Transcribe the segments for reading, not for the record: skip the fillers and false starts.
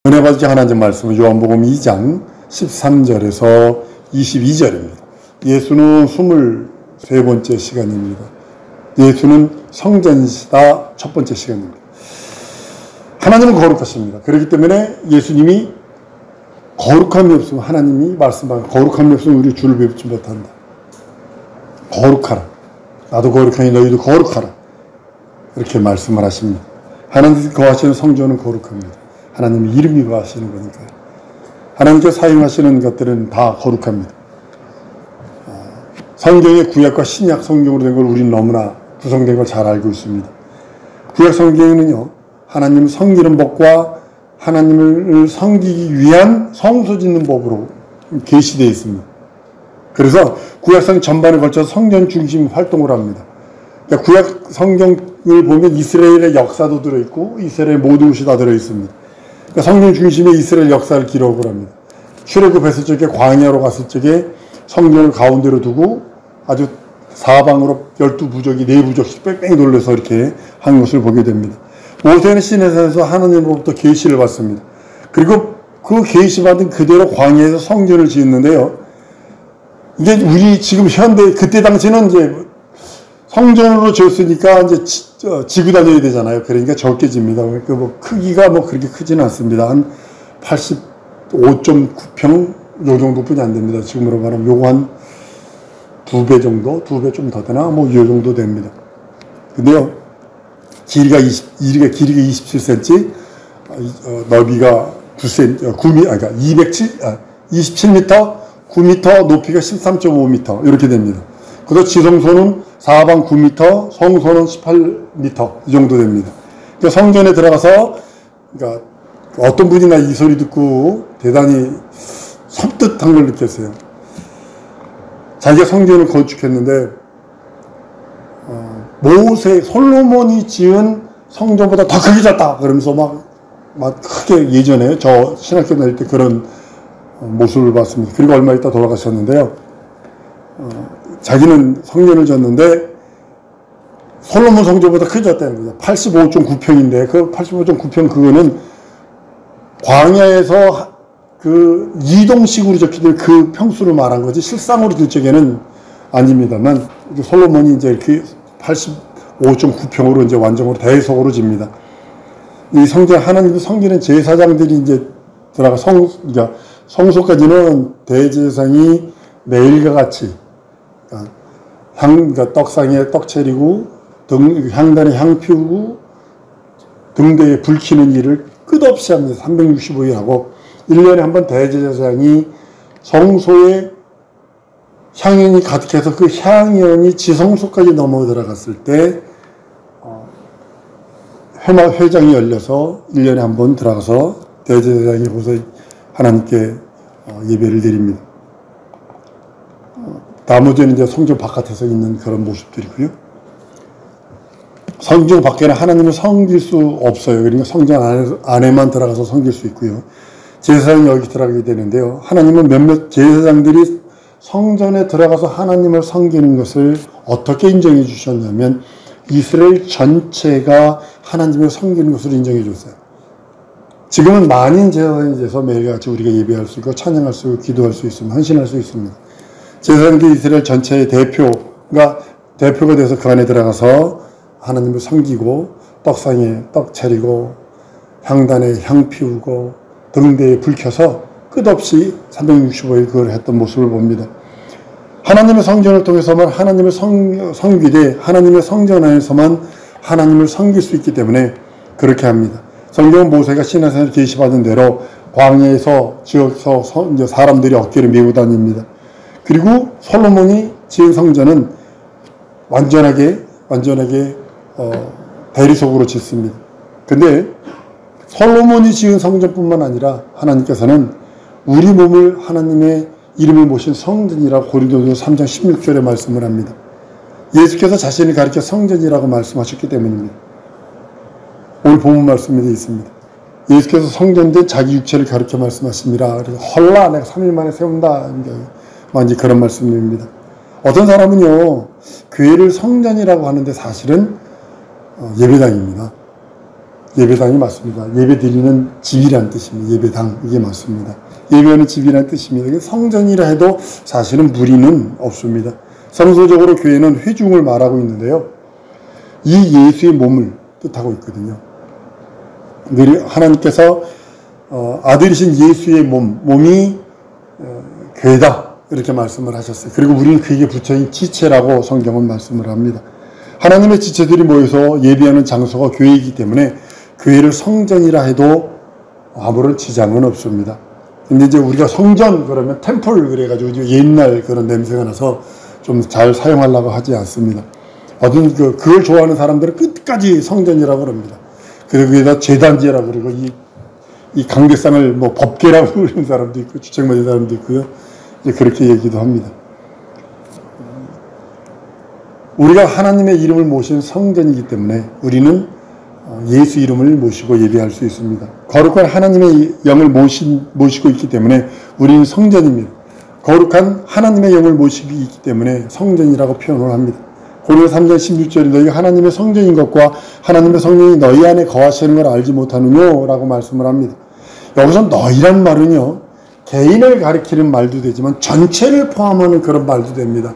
은혜 받으신 하나님 말씀은 요한복음 2장 13절에서 22절입니다. 예수는 23번째 시간입니다. 예수는 성전이시다 첫 번째 시간입니다. 하나님은 거룩하십니다. 그렇기 때문에 예수님이 거룩함이 없으면 하나님이 말씀하신 거룩함이 없으면 우리 주를 뵙지 못한다. 거룩하라. 나도 거룩하니 너희도 거룩하라. 이렇게 말씀을 하십니다. 하나님께서 거하시는 성전은 거룩합니다. 하나님의 이름이 거하시는 거니까요. 하나님께서 사용하시는 것들은 다 거룩합니다. 성경의 구약과 신약 성경으로 된 걸 우리는 너무나 구성된 걸 잘 알고 있습니다. 구약 성경에는요, 하나님을 섬기는 법과 하나님을 섬기기 위한 성소 짓는 법으로 계시되어 있습니다. 그래서 구약성 전반에 걸쳐서 성전 중심 활동을 합니다. 그러니까 구약 성경을 보면 이스라엘의 역사도 들어있고 이스라엘 모든 것이 다 들어있습니다. 그러니까 성경 중심에 이스라엘 역사를 기록을 합니다. 출애굽했을 적에 광야로 갔을 적에 성전을 가운데로 두고 아주 사방으로 12부족이 4부족씩 뺑뺑 돌려서 이렇게 한 것을 보게 됩니다. 모세는 시내산에서 하나님으로부터 계시를 받습니다. 그리고 그 계시받은 그대로 광야에서 성전을 짓는데요. 이게 우리 지금 현대, 그때 당시는 이제 성전으로 지었으니까 이제 지고 다녀야 되잖아요. 그러니까 적게 집니다. 그러니까 뭐 크기가 뭐 그렇게 크지는 않습니다. 한 85.9평 요 정도뿐이 안 됩니다. 지금으로 말하면 요거 한 2배 정도? 2배 좀 더 되나? 뭐 요 정도 됩니다. 근데요, 길이가 27cm, 넓이가 27m, 9m, 높이가 13.5m, 이렇게 됩니다. 그래서 지성소는 사방 9m, 성소는 18m, 이 정도 됩니다. 그러니까 성전에 들어가서, 그러니까 어떤 분이 나 이 소리 듣고 대단히 섬뜩한 걸 느꼈어요. 자기가 성전을 건축했는데, 솔로몬이 지은 성전보다 더 크게 졌다! 그러면서 막 크게 예전에 저 신학교 다닐 때 그런 모습을 봤습니다. 그리고 얼마 있다 돌아가셨는데요. 자기는 성전을 졌는데 솔로몬 성전보다 크게 졌다는 거죠. 85.9평인데 그 85.9평 그거는 광야에서 그 이동식으로 적히던 그 평수를 말한 거지 실상으로 들 적에는 아닙니다만 솔로몬이 이제 이렇게 85.9평으로 이제 완전으로 대속으로 집니다. 이 성전, 하나님의 성전은 제사장들이 이제 들어가 그러니까 성소까지는 대제사장이 매일과 같이 그러니까 떡상에 떡 차리고 향단에 향 피우고 등대에 불 켜는 일을 끝없이 합니다. 365일 하고 1년에 한 번 대제사장이 성소에 향연이 가득해서 그 향연이 지성소까지 넘어 들어갔을 때 회장이 열려서 1년에 한 번 들어가서 대제사장이 거기서 하나님께 예배를 드립니다. 나머지는 이제 성전 바깥에서 있는 그런 모습들이고요. 성전 밖에는 하나님을 섬길 수 없어요. 그러니까 성전 안에만 들어가서 섬길 수 있고요. 제사장이 여기 들어가게 되는데요. 하나님은 몇몇 제사장들이 성전에 들어가서 하나님을 섬기는 것을 어떻게 인정해 주셨냐면 이스라엘 전체가 하나님을 섬기는 것을 인정해 줬어요. 지금은 만인 제사장이 돼서 매일같이 우리가 예배할 수 있고 찬양할 수 있고 기도할 수 있습니다. 헌신할 수 있습니다. 제사장들이 이스라엘 전체의 대표가 돼서 그 안에 들어가서 하나님을 섬기고 떡상에 떡 차리고 향단에 향 피우고 등대에 불 켜서 끝없이 365일 그걸 했던 모습을 봅니다. 하나님의 성전을 통해서만 하나님을 섬기되 하나님의 성전 안에서만 하나님을 섬길 수 있기 때문에 그렇게 합니다. 성경은 모세가 시내산에서 계시받은 대로 광야에서 지어서 사람들이 어깨를 메고 다닙니다. 그리고 솔로몬이 지은 성전은 완전하게 대리석으로 짓습니다. 근데 솔로몬이 지은 성전뿐만 아니라 하나님께서는 우리 몸을 하나님의 이름을 모신 성전이라고 고린도전서 3장 16절에 말씀을 합니다. 예수께서 자신을 가리켜 성전이라고 말씀하셨기 때문입니다. 오늘 본문 말씀에 있습니다. 예수께서 성전된 자기 육체를 가리켜 말씀하십니다. 그래서 헐라 내가 3일 만에 세운다. 이제 그런 말씀입니다. 어떤 사람은요 교회를 성전이라고 하는데 사실은 예배당입니다. 예배당이 맞습니다. 예배 드리는 집이란 뜻입니다. 예배당, 이게 맞습니다. 예배하는 집이란 뜻입니다. 성전이라 해도 사실은 무리는 없습니다. 성서적으로 교회는 회중을 말하고 있는데요. 이 예수의 몸을 뜻하고 있거든요. 하나님께서 아들이신 예수의 몸이 교회다, 이렇게 말씀을 하셨어요. 그리고 우리는 그에게 붙여있는 지체라고 성경은 말씀을 합니다. 하나님의 지체들이 모여서 예배하는 장소가 교회이기 때문에 교회를 성전이라 해도 아무런 지장은 없습니다. 근데 이제 우리가 성전 그러면 템플 그래가지고 옛날 그런 냄새가 나서 좀 잘 사용하려고 하지 않습니다. 어떤 그걸 좋아하는 사람들은 끝까지 성전이라고 그럽니다. 그리고 거기다 제단지라고 그러고 이 강대상을 뭐 법계라고 그러는 사람도 있고 주책맞은 사람도 있고요. 이제 그렇게 얘기도 합니다. 우리가 하나님의 이름을 모신 성전이기 때문에 우리는 예수 이름을 모시고 예배할 수 있습니다. 거룩한 하나님의 영을 모시고 있기 때문에 우리는 성전입니다. 거룩한 하나님의 영을 모시고 있기 때문에 성전이라고 표현을 합니다. 고린도서 3장 16절에 너희가 하나님의 성전인 것과 하나님의 성령이 너희 안에 거하시는 걸 알지 못하느뇨? 라고 말씀을 합니다. 여기서 너희란 말은요, 개인을 가리키는 말도 되지만 전체를 포함하는 그런 말도 됩니다.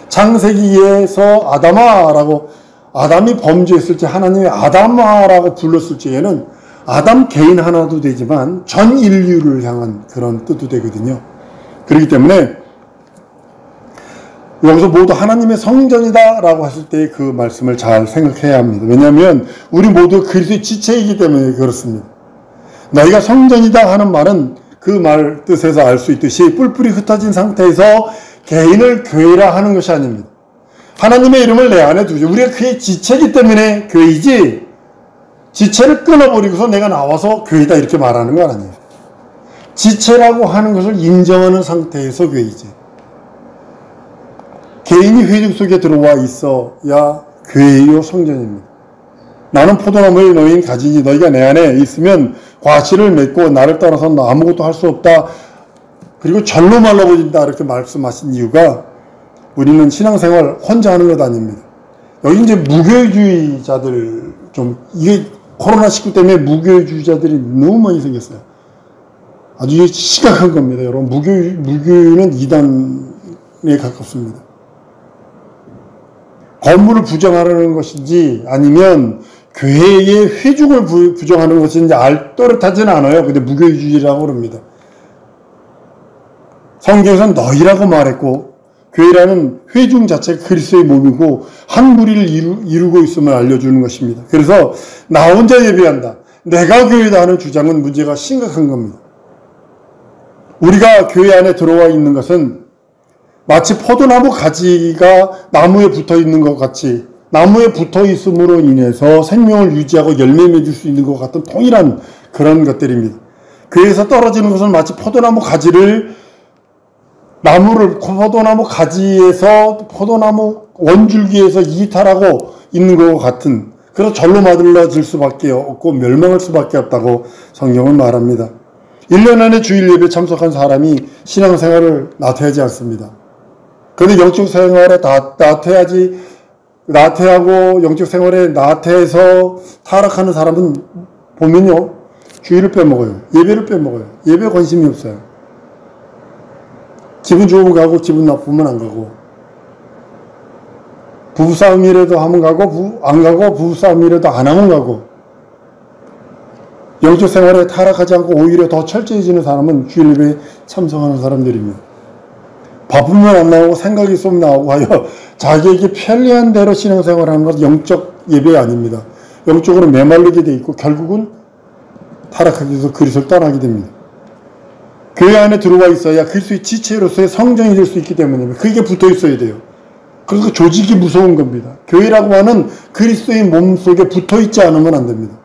창세기에서 아담아라고, 아담이 범죄했을 때 하나님이 아담아라고 불렀을 때에는 아담 개인 하나도 되지만 전 인류를 향한 그런 뜻도 되거든요. 그렇기 때문에 여기서 모두 하나님의 성전이다 라고 했을 때 그 말씀을 잘 생각해야 합니다. 왜냐하면 우리 모두 그리스도의 지체이기 때문에 그렇습니다. 너희가 성전이다 하는 말은 그 말 뜻에서 알 수 있듯이 뿔뿔이 흩어진 상태에서 개인을 교회라 하는 것이 아닙니다. 하나님의 이름을 내 안에 두죠. 우리가 그의 지체이기 때문에 교회이지, 지체를 끊어버리고서 내가 나와서 교회다 이렇게 말하는 건 아니에요. 지체라고 하는 것을 인정하는 상태에서 교회이지. 개인이 회중 속에 들어와 있어야 교회요 성전입니다. 나는 포도나무에 너희는 가지니 너희가 내 안에 있으면 과실을 맺고 나를 따라서는 아무것도 할 수 없다. 그리고 절로 말라버린다 이렇게 말씀하신 이유가 우리는 신앙생활 혼자 하는 것 아닙니다. 여기 이제 무교주의자들 이게 코로나19 때문에 무교주의자들이 너무 많이 생겼어요. 아주 심각한 겁니다. 여러분, 무교는 이단에 가깝습니다. 건물을 부정하려는 것인지 아니면 교회의 회중을 부정하는 것인지 또렷하지는 않아요. 근데 무교주의라고 그럽니다. 성경에서는 너희라고 말했고 교회라는 회중 자체가 그리스도의 몸이고 한 무리를 이루고 있음을 알려주는 것입니다. 그래서 나 혼자 예배한다, 내가 교회다 하는 주장은 문제가 심각한 겁니다. 우리가 교회 안에 들어와 있는 것은 마치 포도나무 가지가 나무에 붙어 있는 것 같이, 나무에 붙어 있음으로 인해서 생명을 유지하고 열매 맺을 수 있는 것 같은 동일한 그런 것들입니다. 교회에서 떨어지는 것은 마치 포도나무 가지를 포도나무 가지에서 포도나무 원줄기에서 이탈하고 있는 것 같은, 그래서 절로 만들어질 수밖에 없고 멸망할 수밖에 없다고 성경은 말합니다. 1년 안에 주일 예배 참석한 사람이 신앙생활을 나태하지 않습니다. 그런데 영적 생활에 나태하고 영적 생활에 나태해서 타락하는 사람은 보면요, 주일을 빼먹어요. 예배를 빼먹어요. 예배에 관심이 없어요. 기분 좋으면 가고 기분 나쁘면 안 가고, 부부싸움이라도 하면 가고 안 가고, 부부싸움이라도 안 하면 가고, 영적 생활에 타락하지 않고 오히려 더 철저해지는 사람은 주일 예배에 참석하는 사람들입니다. 바쁘면 안 나오고 생각이 있으면 나오고 하여 자기에게 편리한 대로 신앙생활하는 것은 영적 예배 아닙니다. 영적으로 메말르게 돼 있고 결국은 타락하게 돼서 그리스도를 떠나게 됩니다. 교회 안에 들어와 있어야 그리스도의 지체로서의 성전이 될 수 있기 때문입니다. 그게 붙어 있어야 돼요. 그래서 조직이 무서운 겁니다. 교회라고 하는 그리스도의 몸 속에 붙어 있지 않으면 안 됩니다.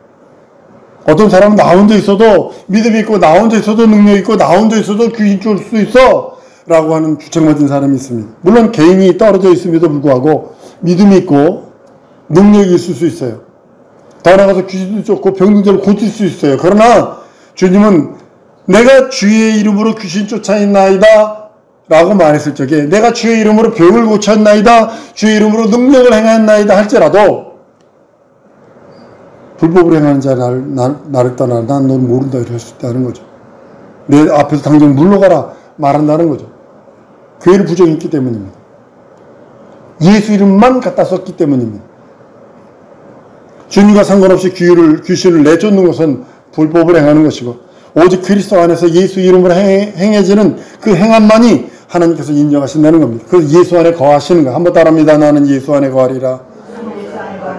어떤 사람은 나 혼자 있어도 믿음이 있고, 나 혼자 있어도 능력이 있고, 나 혼자 있어도 귀신 쫓을 수 있어 라고 하는 주책맞은 사람이 있습니다. 물론 개인이 떨어져 있음에도 불구하고 믿음이 있고 능력이 있을 수 있어요. 더 나아가서 귀신도 쫓고 병든자를 고칠 수 있어요. 그러나 주님은 내가 주의 이름으로 귀신 쫓아있나이다 라고 말했을 적에, 내가 주의 이름으로 병을 고쳤나이다, 주의 이름으로 능력을 행했나이다 할지라도 불법을 행하는 자 나를 떠나 난 넌 모른다 이럴 수 있다는 거죠. 내 앞에서 당장 물러가라 말한다는 거죠. 교회를 부정했기 때문입니다. 예수 이름만 갖다 썼기 때문입니다. 주님과 상관없이 귀신을 내쫓는 것은 불법을 행하는 것이고 오직 그리스도 안에서 예수 이름으로 행해지는 그 행함만이 하나님께서 인정하신다는 겁니다. 그래서 예수 안에 거하시는 것. 한번 따라합니다. 나는 예수 안에 거하리라.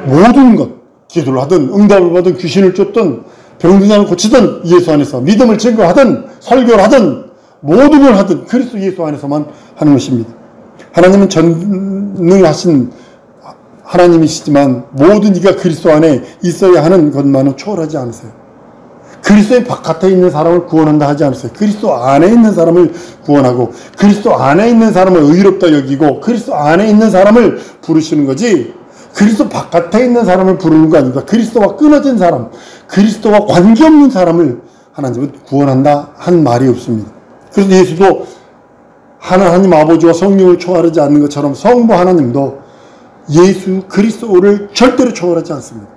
모든 것, 기도를 하든 응답을 받든 귀신을 쫓든 병든 자를 고치든 예수 안에서 믿음을 증거하든 설교를 하든 모든 걸 하든 그리스도 예수 안에서만 하는 것입니다. 하나님은 전능하신 하나님이시지만 모든 이가 그리스도 안에 있어야 하는 것만은 초월하지 않으세요. 그리스도의 바깥에 있는 사람을 구원한다 하지 않으세요. 그리스도 안에 있는 사람을 구원하고 그리스도 안에 있는 사람을 의롭다 여기고 그리스도 안에 있는 사람을 부르시는 거지 그리스도 바깥에 있는 사람을 부르는 거 아닙니다. 그리스도와 끊어진 사람, 그리스도와 관계없는 사람을 하나님은 구원한다 한 말이 없습니다. 그래서 예수도 하나님 아버지와 성령을 초월하지 않는 것처럼 성부 하나님도 예수 그리스도를 절대로 초월하지 않습니다.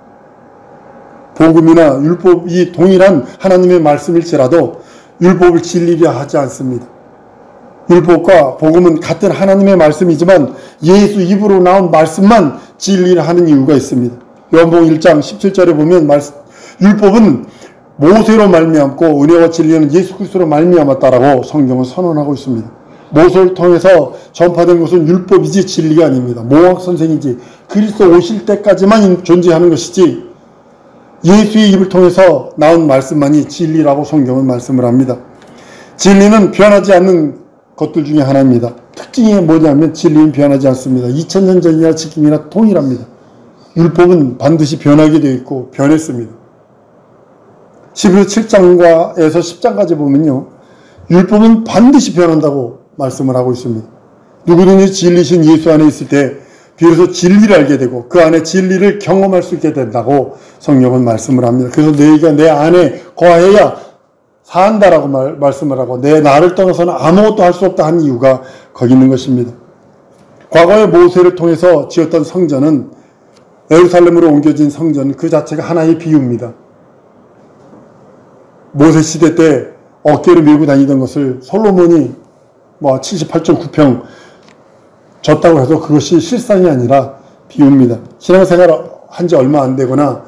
복음이나 율법이 동일한 하나님의 말씀일지라도 율법을 진리라 하지 않습니다. 율법과 복음은 같은 하나님의 말씀이지만 예수 입으로 나온 말씀만 진리라 하는 이유가 있습니다. 요한복음 1장 17절에 보면 율법은 모세로 말미암고 은혜와 진리는 예수 그리스도로 말미암았다라고 성경은 선언하고 있습니다. 모세를 통해서 전파된 것은 율법이지 진리가 아닙니다. 모학 선생이지 그리스도 오실 때까지만 존재하는 것이지 예수의 입을 통해서 나온 말씀만이 진리라고 성경은 말씀을 합니다. 진리는 변하지 않는 것들 중에 하나입니다. 특징이 뭐냐면 진리는 변하지 않습니다. 2000년 전이나 지금이나 동일합니다. 율법은 반드시 변하게 되어 있고 변했습니다. 11서 7장에서 10장까지 보면요. 율법은 반드시 변한다고 말씀을 하고 있습니다. 누구든지 진리신 예수 안에 있을 때 비로소 진리를 알게 되고 그 안에 진리를 경험할 수 있게 된다고 성경은 말씀을 합니다. 그래서 너희가 내 안에 거해야 산다라고 말씀을 하고 내 나를 떠나서는 아무것도 할 수 없다 한 이유가 거기 있는 것입니다. 과거에 모세를 통해서 지었던 성전은 예루살렘으로 옮겨진 성전 그 자체가 하나의 비유입니다. 모세 시대 때 어깨를 밀고 다니던 것을 솔로몬이 78.9평 졌다고 해서 그것이 실상이 아니라 비유입니다. 신앙생활 한 지 얼마 안 되거나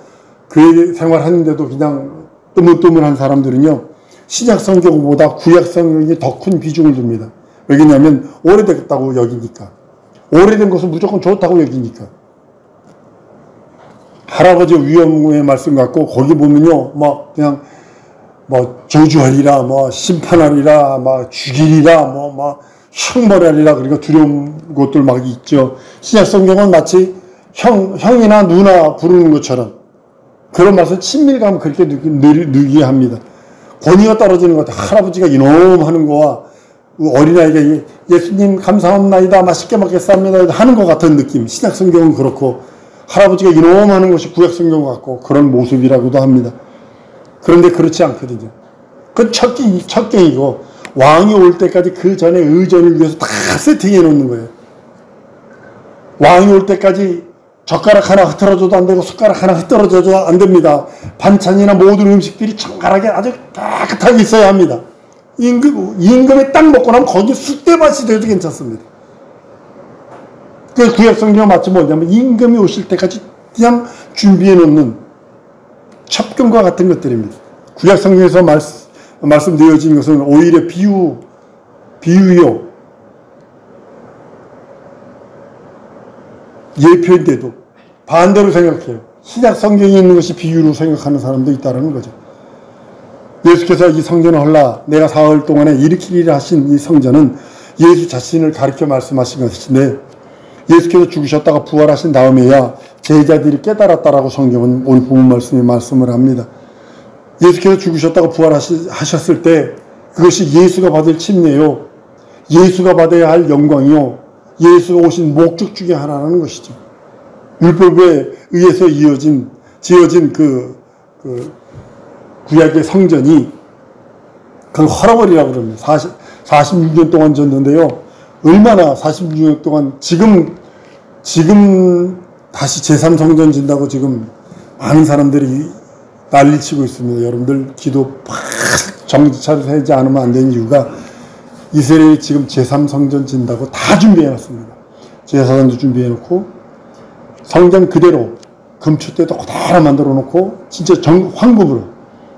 교회 생활하는데도 그냥 뜨문뜨문한 사람들은요. 신약 성경보다 구약 성경이 더 큰 비중을 둡니다. 왜냐하면 오래됐다고 여기니까. 오래된 것은 무조건 좋다고 여기니까. 할아버지 위험의 말씀 같고 거기 보면요. 그냥 저주하리라, 심판하리라, 죽이리라, 형벌하리라, 그러니까 두려운 것들 막 있죠. 신약 성경은 마치 형이나 누나 부르는 것처럼 그런 말씀 친밀감 그렇게 느끼게 합니다. 권위가 떨어지는 것 같아요. 할아버지가 이놈 하는 거와 어린아이가 예수님 감사합니다, 맛있게 먹겠습니다 하는 것 같은 느낌. 신약 성경은 그렇고 할아버지가 이놈 하는 것이 구약 성경 같고 그런 모습이라고도 합니다. 그런데 그렇지 않거든요. 그 첫 갱이고 왕이 올 때까지 그 전에 의전을 위해서 다 세팅해 놓는 거예요. 왕이 올 때까지 젓가락 하나 흐트러져도 안 되고 숟가락 하나 흐트러져도 안 됩니다. 반찬이나 모든 음식들이 정갈하게 아주 깨끗하게 있어야 합니다. 임금이 딱 먹고 나면 거기에 쑥대밭이 돼도 괜찮습니다. 그 구약 성경은 마치 뭐냐면 임금이 오실 때까지 그냥 준비해 놓는 첩경과 같은 것들입니다. 구약 성경에서 말씀되어진 것은 오히려 비유요. 예표인데도 반대로 생각해요. 신약 성경에 있는 것이 비유로 생각하는 사람도 있다는 거죠. 예수께서 이 성전을 헐라 내가 사흘 동안에 일으키리라 하신 이 성전은 예수 자신을 가르쳐 말씀하신 것인데 예수께서 죽으셨다가 부활하신 다음에야 제자들이 깨달았다라고 성경은 오늘 본문 말씀에 말씀을 합니다. 예수께서 죽으셨다가 부활하셨을 때 그것이 예수가 받을 침례요. 예수가 받아야 할 영광이요. 예수가 오신 목적 중에 하나라는 것이죠. 율법에 의해서 지어진 그 구약의 성전이 그걸 헐어버리라고 그럽니다. 46년 동안 졌는데요. 얼마나 46년 동안 지금 다시 제3성전 진다고 지금 많은 사람들이 난리치고 있습니다. 여러분들 기도 팍 정신 차려서 하지 않으면 안 되는 이유가 이스라엘이 지금 제3성전 진다고 다 준비해놨습니다. 제사장도 준비해놓고 성전 그대로 금추대도 그대로 만들어 놓고 진짜 황금으로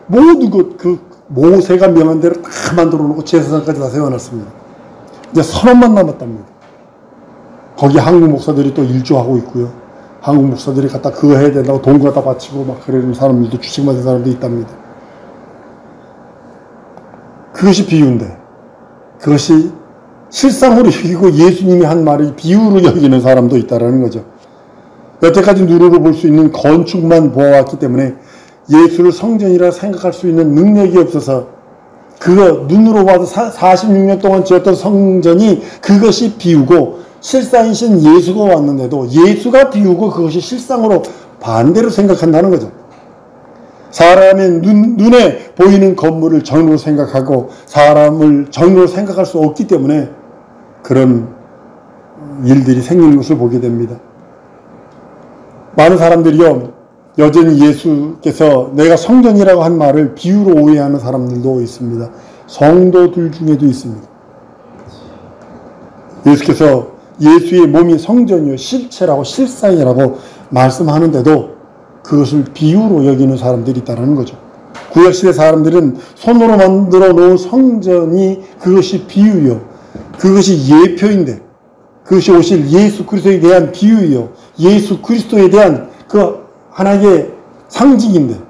모두 그 모세가 명한 대로 다 만들어 놓고 제사장까지 다 세워놨습니다. 이제 선언만 남았답니다. 거기 한국 목사들이 또 일조하고 있고요. 한국 목사들이 갖다 그거 해야 된다고 돈 갖다 바치고 막 그러는 사람들도 주식받은 사람도 있답니다. 그것이 비유인데 그것이 실상으로 여기고 예수님이 한 말을 비유로 여기는 사람도 있다는 거죠. 여태까지 눈으로 볼 수 있는 건축만 보아왔기 때문에 예수를 성전이라 생각할 수 있는 능력이 없어서 그거 눈으로 봐도 46년 동안 지었던 성전이 그것이 비유고 실상이신 예수가 왔는데도 예수가 비우고 그것이 실상으로 반대로 생각한다는 거죠. 사람의 눈에 보이는 건물을 정으로 생각하고 사람을 정으로 생각할 수 없기 때문에 그런 일들이 생기는 것을 보게 됩니다. 많은 사람들이요, 여전히 예수께서 내가 성전이라고 한 말을 비유로 오해하는 사람들도 있습니다. 성도들 중에도 있습니다. 예수께서 예수의 몸이 성전이요 실체라고 실상이라고 말씀하는데도 그것을 비유로 여기는 사람들이 있다는 거죠. 구약시대 사람들은 손으로 만들어 놓은 성전이 그것이 비유요, 그것이 예표인데 그것이 오실 예수 그리스도에 대한 비유요, 예수 그리스도에 대한 그 하나의 상징인데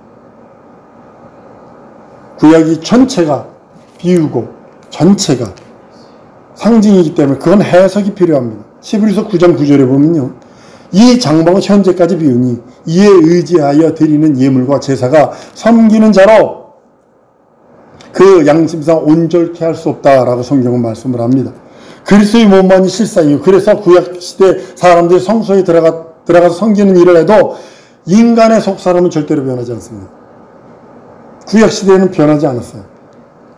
구약이 전체가 비유고 전체가 상징이기 때문에 그건 해석이 필요합니다. 히브리서 9장 9절에 보면요, 이 장막은 현재까지 비우니 이에 의지하여 드리는 예물과 제사가 섬기는 자로 그 양심상 온전케 할 수 없다라고 성경은 말씀을 합니다. 그리스도의 몸만이 실상이요, 그래서 구약시대 사람들이 성소에 들어가서 섬기는 일을 해도 인간의 속사람은 절대로 변하지 않습니다. 구약시대에는 변하지 않았어요.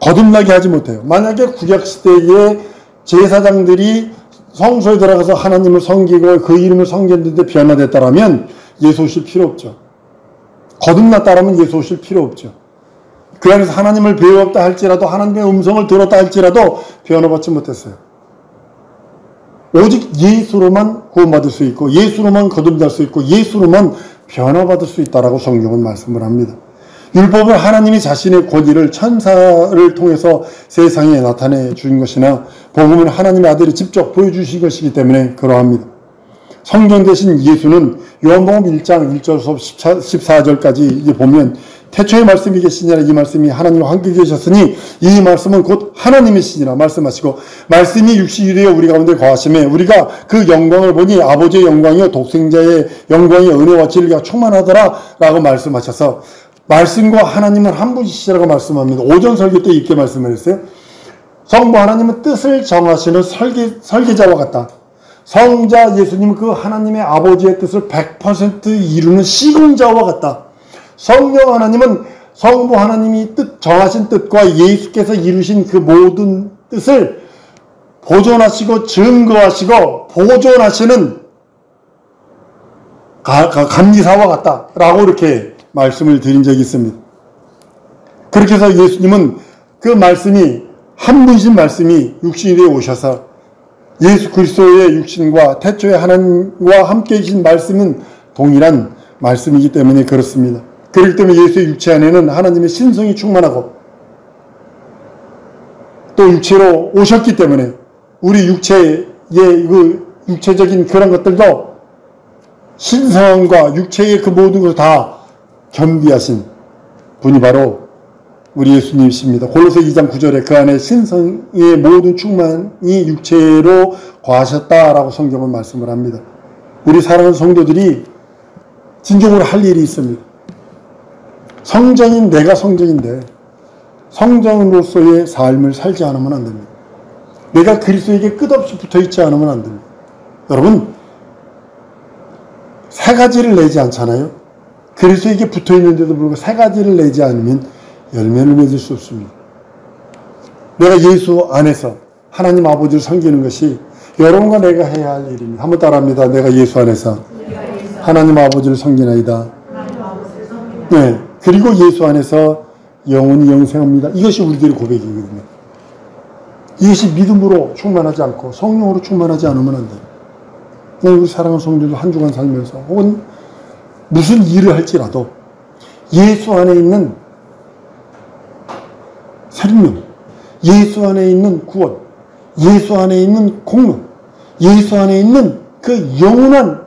거듭나게 하지 못해요. 만약에 구약시대에 제사장들이 성소에 들어가서 하나님을 섬기고 그 이름을 섬겼는데 변화됐다라면 예수 오실 필요 없죠. 거듭났다라면 예수 오실 필요 없죠. 그 안에서 하나님을 배웠다 할지라도 하나님의 음성을 들었다 할지라도 변화받지 못했어요. 오직 예수로만 구원받을 수 있고 예수로만 거듭날 수 있고 예수로만 변화받을 수 있다라고 성경은 말씀을 합니다. 율법은 하나님이 자신의 권위를 천사를 통해서 세상에 나타내 준 것이나 복음은 하나님의 아들이 직접 보여주신 것이기 때문에 그러합니다. 성경 대신 예수는 요한복음 1장 1절에서 14절까지 보면 태초에 말씀이 계시니라, 이 말씀이 하나님과 함께 계셨으니 이 말씀은 곧 하나님이시니라 말씀하시고 말씀이 육신이 되어 우리 가운데 거하심에 우리가 그 영광을 보니 아버지의 영광이요 독생자의 영광이 은혜와 진리가 충만하더라 라고 말씀하셔서 말씀과 하나님은 한 분이시라고 말씀합니다. 오전 설교 때 이렇게 말씀을 했어요. 성부 하나님은 뜻을 정하시는 설계자와 같다. 성자 예수님은 그 하나님의 아버지의 뜻을 100% 이루는 시공자와 같다. 성령 하나님은 성부 하나님이 정하신 뜻과 예수께서 이루신 그 모든 뜻을 보존하시고 증거하시고 보존하시는 감리사와 같다라고 이렇게 말씀을 드린 적이 있습니다. 그렇게 해서 예수님은 그 말씀이 한 분이신 말씀이 육신이 되어 오셔서 예수 그리스도의 육신과 태초에 하나님과 함께 계신 말씀은 동일한 말씀이기 때문에 그렇습니다. 그렇기 때문에 예수의 육체 안에는 하나님의 신성이 충만하고 또 육체로 오셨기 때문에 우리 육체의 그 육체적인 그런 것들도 신성과 육체의 그 모든 것을 다 겸비하신 분이 바로 우리 예수님이십니다. 골로새 2장 9절에 그 안에 신성의 모든 충만이 육체로 거하셨다라고 성경은 말씀을 합니다. 우리 사랑하는 성도들이 진정으로 할 일이 있습니다. 성전인 내가 성전인데 성전으로서의 삶을 살지 않으면 안 됩니다. 내가 그리스도에게 끝없이 붙어있지 않으면 안 됩니다. 여러분, 세 가지를 내지 않잖아요. 그리스도에게 붙어있는데도 불구하고 세 가지를 내지 않으면 열매를 맺을 수 없습니다. 내가 예수 안에서 하나님 아버지를 섬기는 것이 여러분과 내가 해야 할 일입니다. 한번 따라합니다. 내가 예수 안에서 하나님 아버지를 섬기나이다. 네. 그리고 예수 안에서 영원히 영생합니다. 이것이 우리들의 고백이거든요. 이것이 믿음으로 충만하지 않고 성령으로 충만하지 않으면 안 돼요. 네, 우리 사랑하는 성도들 한 주간 살면서 혹은 무슨 일을 할지라도 예수 안에 있는 생명, 예수 안에 있는 구원, 예수 안에 있는 공론, 예수 안에 있는 그 영원한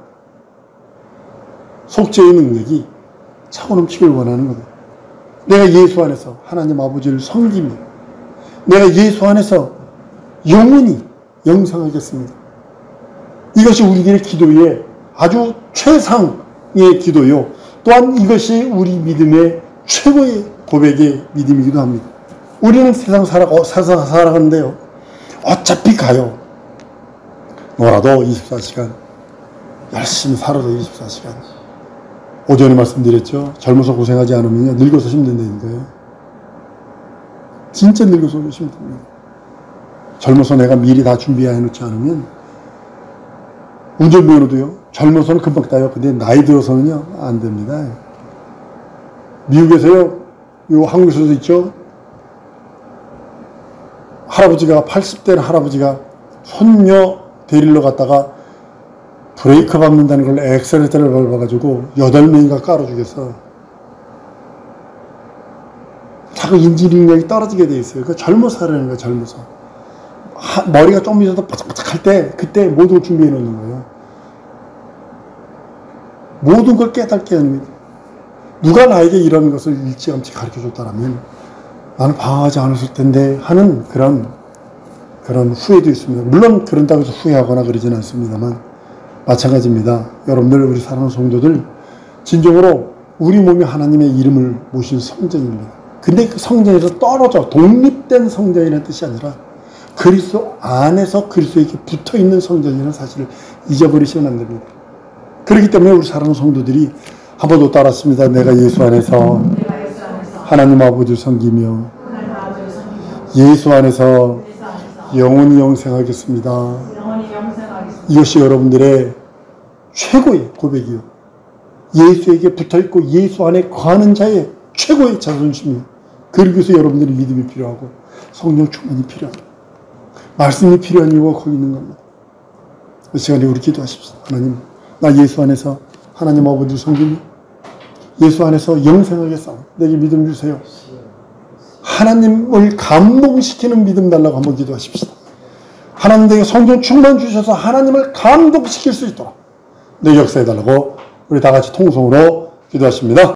속죄의 능력이 차고 넘치길 원하는 겁니다. 내가 예수 안에서 하나님 아버지를 섬기며 내가 예수 안에서 영원히 영생하겠습니다. 이것이 우리들의 기도의 아주 최상의 기도요. 또한 이것이 우리 믿음의 최고의 고백의 믿음이기도 합니다. 우리는 세상 살아가는데요. 어차피 가요. 놀아도 24시간, 열심히 살아도 24시간. 오전에 말씀드렸죠. 젊어서 고생하지 않으면 늙어서 힘든다니까요. 진짜 늙어서 힘듭니다. 젊어서 내가 미리 다 준비해 놓지 않으면 운전면허도요. 젊어서는 금방 따요. 근데 나이 들어서는요. 안 됩니다. 미국에서요. 요 한국에서도 있죠. 할아버지가 80대 할아버지가 손녀 데리러 갔다가 브레이크 밟는다는 걸 엑셀레이터를 밟아가지고 8명이가 깔아주겠어. 자꾸 인지 능력이 떨어지게 돼 있어요. 그 젊어서 하라는 거예요. 젊어서. 머리가 좀 있어도 바짝바짝할 때 그때 모든 걸 준비해 놓는 거예요. 모든 걸 깨닫게 합니다. 누가 나에게 이런 것을 일찌감치 가르쳐 줬다면 나는 방황하지 않았을 텐데 하는 그런 후회도 있습니다. 물론 그런다고 해서 후회하거나 그러지는 않습니다만 마찬가지입니다. 여러분들 우리 사랑하는 성도들 진정으로 우리 몸이 하나님의 이름을 모신 성전입니다. 근데 그 성전에서 떨어져 독립된 성전이라는 뜻이 아니라 그리스도 안에서 그리스도에게 붙어있는 성전이라는 사실을 잊어버리시면 안 됩니다. 그렇기 때문에 우리 사랑하는 성도들이 한 번 더 따랐습니다. 내가 예수 안에서 하나님 아버지를 섬기며 예수 안에서 영원히 영생하겠습니다. 이것이 여러분들의 최고의 고백이요. 예수에게 붙어있고 예수 안에 거하는 자의 최고의 자존심이요. 그러기 위해서 여러분들의 믿음이 필요하고 성령 충만이 필요합니다. 말씀이 필요한 이유가 거기 있는 겁니다. 이 시간에 우리 기도하십시오. 하나님, 나 예수 안에서 하나님 아버지를 섬기며 예수 안에서 영생하겠사옵니다. 내게 믿음 주세요. 하나님을 감동시키는 믿음 달라고 한번 기도하십시다. 하나님에게 성령 충만 주셔서 하나님을 감동시킬 수 있도록 내 역사해달라고 우리 다 같이 통성으로 기도하십니다.